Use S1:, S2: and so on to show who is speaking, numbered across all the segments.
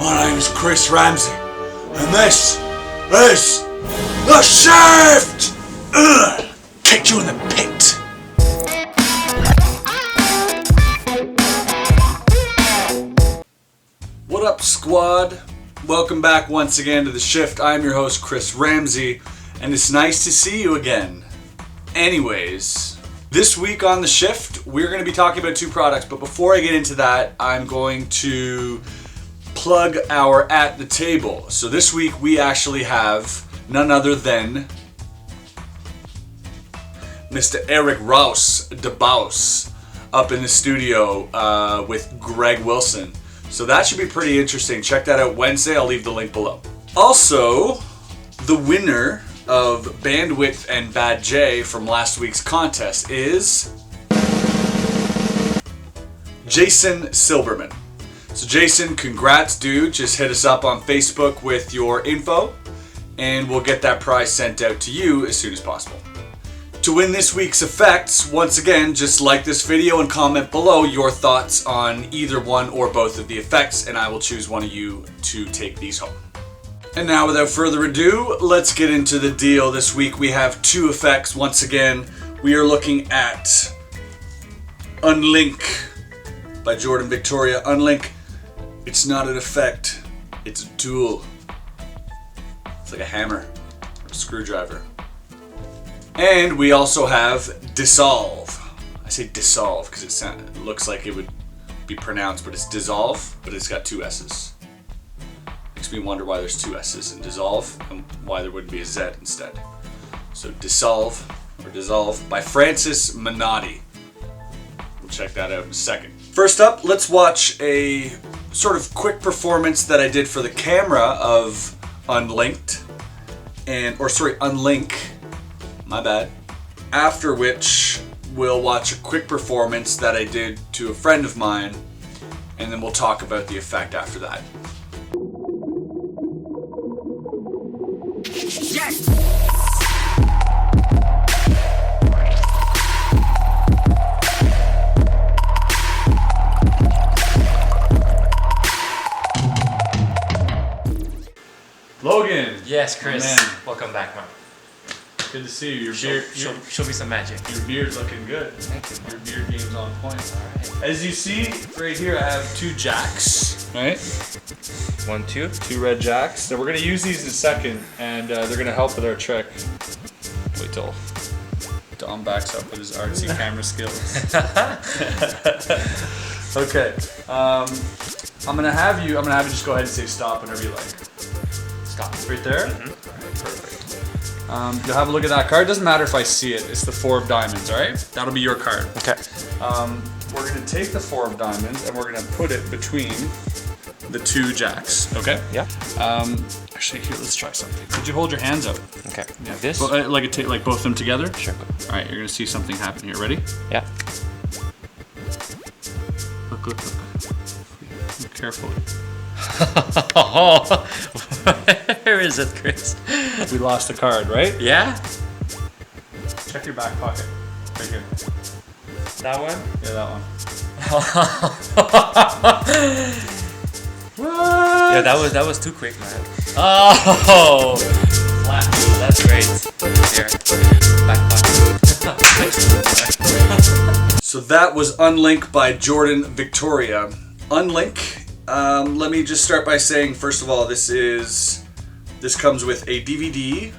S1: My name's Chris Ramsey, and this is The Shift! Kicked you in the pit. What up, squad? Welcome back once again to The Shift. I'm your host, Chris Ramsey, and it's nice to see you again. Anyways, this week on The Shift, we're going to be talking about two products, but before I get into that, I'm going to plug our At the Table. So this week we actually have none other than Mr. Eric Rouse de Baus up in the studio with Greg Wilson. So that should be pretty interesting. Check that out Wednesday. I'll leave the link below. Also, the winner of Bandwidth and Bad J from last week's contest is Jason Silberman. So Jason, congrats, dude. Just hit us up on Facebook with your info and we'll get that prize sent out to you as soon as possible. To win this week's effects, once again, just like this video and comment below your thoughts on either one or both of the effects, and I will choose one of you to take these home. And now, without further ado, let's get into the deal. This week we have two effects. Once again, we are looking at Unlink by Jordan Victoria. Unlink, it's not an effect, it's a tool. It's like a hammer or a screwdriver. And we also have Dissolve. I say dissolve because it looks like it would be pronounced, but it's dissolve, but it's got two S's. Makes me wonder why there's two S's in dissolve and why there wouldn't be a Z instead. So Dissolve by Francis Menotti. We'll check that out in a second. First up, let's watch a sort of quick performance that I did for the camera of Unlink. My bad. After which, we'll watch a quick performance that I did to a friend of mine, and then we'll talk about the effect after that.
S2: Yes!
S1: Logan!
S3: Yes, Chris.
S1: Man.
S3: Welcome back, man.
S1: Good to see you.
S3: Show me some magic.
S1: Your beard's looking good.
S3: Thank you.
S1: Your beard game's on point.
S3: Alright.
S1: As you see, right here I have two jacks, right?
S3: 1, 2.
S1: Two red jacks. So we're going to use these in a second, and they're going to help with our trick. Wait till Dom backs up with his artsy camera skills. Okay. I'm gonna have you just go ahead and say stop whenever you like.
S3: Stop.
S1: Right there?
S3: Mm-hmm.
S1: Alright, perfect. You'll have a look at that card. Doesn't matter if I see it. It's the 4 of diamonds, alright? That'll be your card.
S3: Okay.
S1: We're gonna take the 4 of diamonds and we're gonna put it between the 2 jacks, okay?
S3: Yeah.
S1: Actually, here, let's try something. Could you hold your hands out?
S3: Okay.
S1: Yeah.
S3: This?
S1: Like both of them together?
S3: Sure.
S1: Alright, you're gonna see something happen here. Ready?
S3: Yeah.
S1: Look. Look carefully.
S3: Where is it, Chris?
S1: We lost the card, right?
S3: Yeah?
S1: Check your back pocket. Right here.
S3: That one?
S1: Yeah, that one.
S3: What? Yeah, that was too quick, man. Oh! Flash. That's great. Here. Back pocket.
S1: So that was Unlink by Jordan Victoria. Unlink. Let me just start by saying, first of all, this comes with a DVD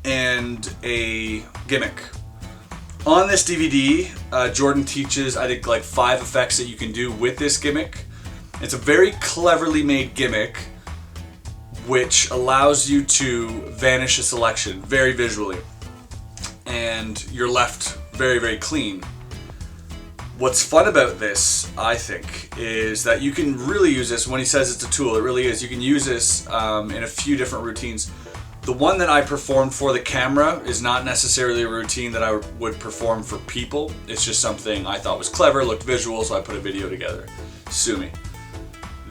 S1: and a gimmick. On this DVD, Jordan teaches, I think, like 5 effects that you can do with this gimmick. It's a very cleverly made gimmick which allows you to vanish a selection very visually. And you're left very, very clean. What's fun about this, I think, is that you can really use this. When he says it's a tool, it really is. You can use this in a few different routines. The one that I performed for the camera is not necessarily a routine that I would perform for people. It's just something I thought was clever, looked visual, so I put a video together. Sue me.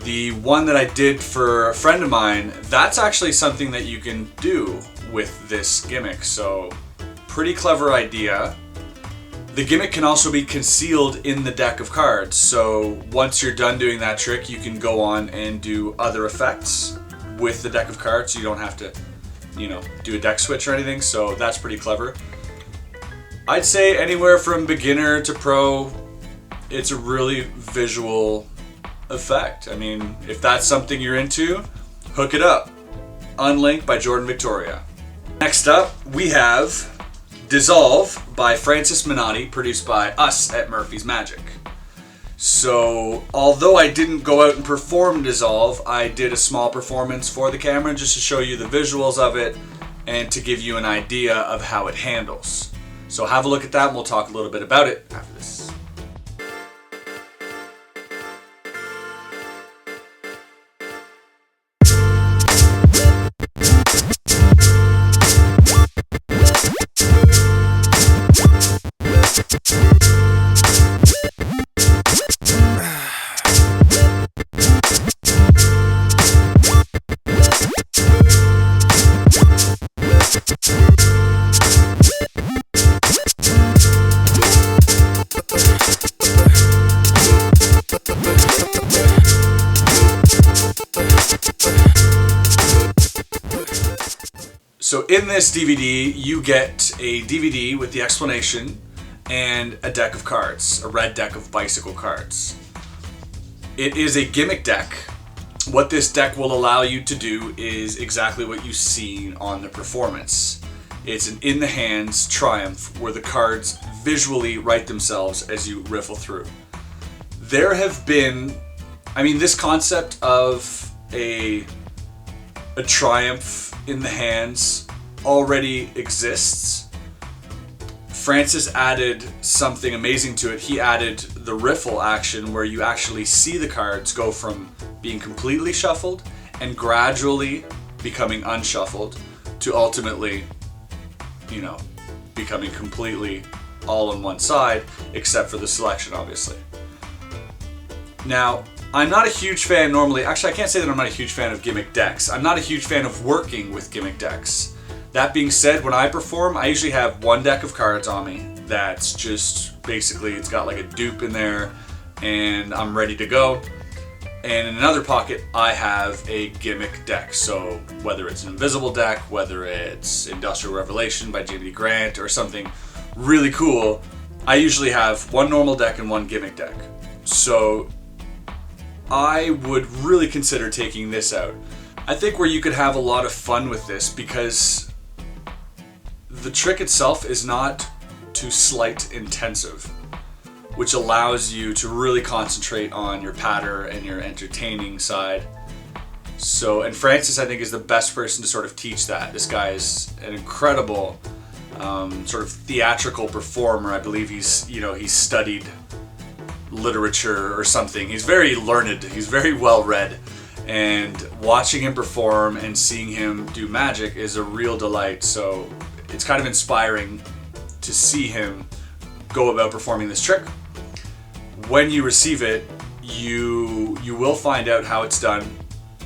S1: The one that I did for a friend of mine, that's actually something that you can do with this gimmick. So, pretty clever idea. The gimmick can also be concealed in the deck of cards, so once you're done doing that trick, you can go on and do other effects with the deck of cards. You don't have to, do a deck switch or anything, so that's pretty clever. I'd say anywhere from beginner to pro, it's a really visual effect. I mean, if that's something you're into, hook it up. Unlink by Jordan Victoria. Next up, we have Dissolve by Francis Menotti, produced by us at Murphy's Magic. So, although I didn't go out and perform Dissolve, I did a small performance for the camera just to show you the visuals of it and to give you an idea of how it handles. So have a look at that and we'll talk a little bit about it after this. So in this DVD, you get a DVD with the explanation and a deck of cards, a red deck of bicycle cards. It is a gimmick deck. What this deck will allow you to do is exactly what you've seen on the performance. It's an in the hands Triumph where the cards visually write themselves as you riffle through. There have been, this concept of a Triumph in the hands already exists. Francis added something amazing to it. He added the riffle action where you actually see the cards go from being completely shuffled and gradually becoming unshuffled to ultimately, becoming completely all on one side, except for the selection, obviously. Now, I'm not a huge fan normally, actually I can't say that I'm not a huge fan of gimmick decks. I'm not a huge fan of working with gimmick decks. That being said, when I perform, I usually have one deck of cards on me that's just basically, it's got like a dupe in there and I'm ready to go. And in another pocket, I have a gimmick deck. So whether it's an invisible deck, whether it's Industrial Revelation by Jamie Grant or something really cool, I usually have one normal deck and one gimmick deck. So I would really consider taking this out. I think where you could have a lot of fun with this because the trick itself is not too sleight intensive, which allows you to really concentrate on your patter and your entertaining side. So, and Francis I think is the best person to sort of teach that. This guy is an incredible sort of theatrical performer. I believe he's studied literature or something. He's very learned, he's very well read, and watching him perform and seeing him do magic is a real delight. So it's kind of inspiring to see him go about performing this trick. When you receive it, you will find out how it's done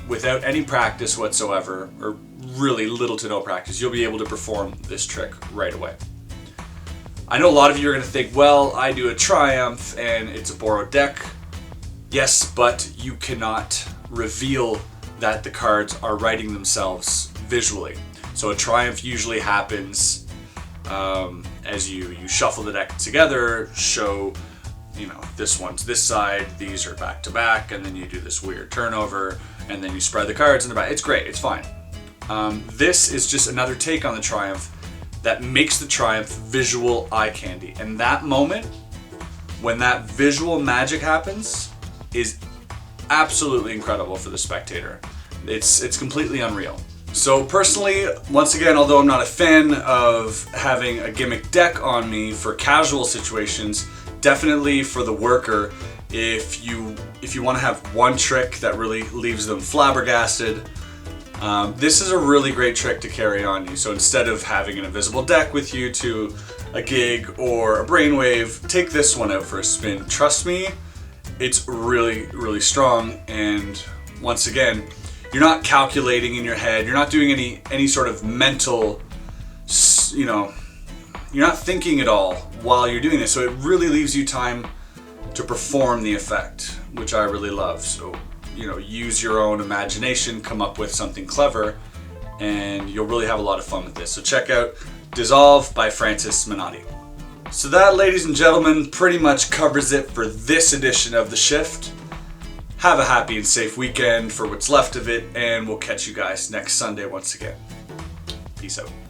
S1: without any practice whatsoever, or really little to no practice. You'll be able to perform this trick right away. I know a lot of you are going to think, well, I do a Triumph and it's a borrowed deck. Yes, but you cannot reveal that the cards are writing themselves visually. So a Triumph usually happens as you shuffle the deck together, show, this one's this side, these are back to back, and then you do this weird turnover, and then you spread the cards in the back. It's great, it's fine. This is just another take on the Triumph that makes the Triumph visual eye candy. And that moment, when that visual magic happens, is absolutely incredible for the spectator. It's completely unreal. So personally, once again, although I'm not a fan of having a gimmick deck on me for casual situations, definitely for the worker, if you want to have one trick that really leaves them flabbergasted, this is a really great trick to carry on you. So instead of having an invisible deck with you to a gig or a brainwave, take this one out for a spin. Trust me, it's really, really strong. And once again, you're not calculating in your head. You're not doing any sort of mental, you're not thinking at all while you're doing this. So it really leaves you time to perform the effect, which I really love. So, you know, use your own imagination, come up with something clever, and you'll really have a lot of fun with this. So check out Dissolve by Francis Menotti. So that, ladies and gentlemen, pretty much covers it for this edition of The Shift. Have a happy and safe weekend for what's left of it, and we'll catch you guys next Sunday once again. Peace out.